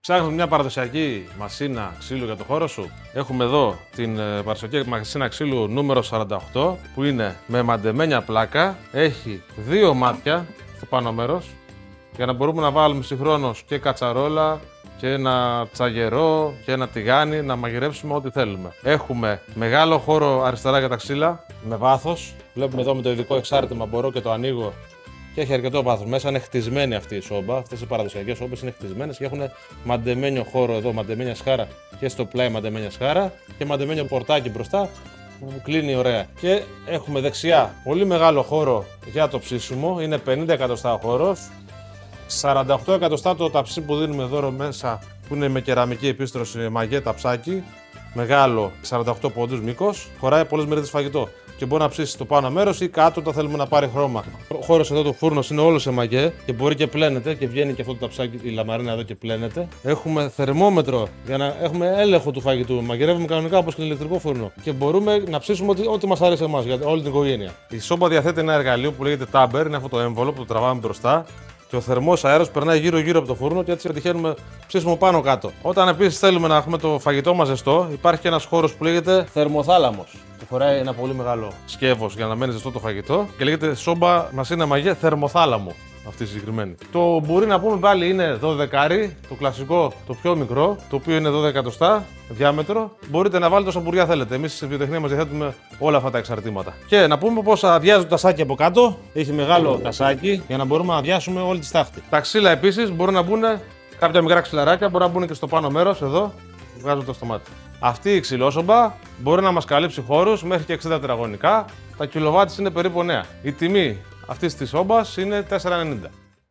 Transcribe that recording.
Ψάχνεις μια παραδοσιακή μασίνα ξύλου για το χώρο σου. Έχουμε εδώ την παραδοσιακή μασίνα ξύλου νούμερο 48 που είναι με μαντεμένια πλάκα. Έχει δύο μάτια στο πάνω μέρος για να μπορούμε να βάλουμε συγχρόνως και κατσαρόλα και ένα τσαγερό και ένα τηγάνι να μαγειρέψουμε ό,τι θέλουμε. Έχουμε μεγάλο χώρο αριστερά για τα ξύλα με βάθος. Βλέπουμε εδώ με το ειδικό εξάρτημα μπορώ και το ανοίγω. Και έχει αρκετό βάθος. Μέσα είναι χτισμένη αυτή η σόμπα. Αυτές οι παραδοσιακές σόμπες είναι χτισμένες και έχουν μαντεμένιο χώρο εδώ, μαντεμένια σχάρα και στο πλάι μαντεμένια σχάρα και μαντεμένιο πορτάκι μπροστά που κλείνει ωραία. Και έχουμε δεξιά πολύ μεγάλο χώρο για το ψήσιμο. Είναι 50 εκατοστά ο χώρος. 48 εκατοστά το ταψί που δίνουμε δώρο μέσα που είναι με κεραμική επίστρωση μαγέ ταψάκι. Μεγάλο, 48 πόντους μήκος. Χωράει πολλές μερίδες φαγητό. Και μπορεί να ψήσει το πάνω μέρος ή κάτω όταν θέλουμε να πάρει χρώμα. Ο χώρος εδώ του φούρνος είναι όλο σε μαγέ και μπορεί και πλένεται και βγαίνει και αυτό το ταψάκι, η λαμαρίνα εδώ και πλένεται. Έχουμε θερμόμετρο για να έχουμε έλεγχο του φαγητού. Μαγειρεύουμε κανονικά όπως και ηλεκτρικό φούρνο. Και μπορούμε να ψήσουμε ό,τι μας αρέσει εμάς για όλη την οικογένεια. Η σόμπα διαθέτει ένα εργαλείο που λέγεται Tabber, είναι αυτό το έμβολο που το τραβάμε μπροστά. Και ο θερμός αέρας περνάει γύρω-γύρω από το φούρνο και έτσι πετυχαίνουμε ψήσιμο πάνω κάτω. Όταν επίσης θέλουμε να έχουμε το φαγητό μας ζεστό, υπάρχει και ένας χώρος που λέγεται θερμοθάλαμος. Που χωράει ένα πολύ μεγάλο σκεύος για να μένει ζεστό το φαγητό και λέγεται σόμπα μασίνα μαγέ θερμοθάλαμο. Αυτή η συγκεκριμένη. Το μπουρί να πούμε πάλι είναι 12, το κλασικό, το πιο μικρό, το οποίο είναι 12 εκατοστά διάμετρο. Μπορείτε να βάλετε όσο μπουριά θέλετε. Εμείς στη βιοτεχνία μας διαθέτουμε όλα αυτά τα εξαρτήματα. Και να πούμε πώς αδειάζει το τασάκι από κάτω. Έχει μεγάλο τασάκι για να μπορούμε να αδειάσουμε όλη τη στάχτη. Τα ξύλα επίσης μπορούν να μπουν κάποια μικρά ξυλαράκια, μπορούν να μπουν και στο πάνω μέρος εδώ, βγάζοντας το μάτι. Αυτή η ξυλόσομπα μπορεί να μας καλύψει χώρους μέχρι και 60 τετραγωνικά. Τα κιλοβάτ είναι περίπου 9. Η τιμή αυτής της σόμπας είναι 4,90.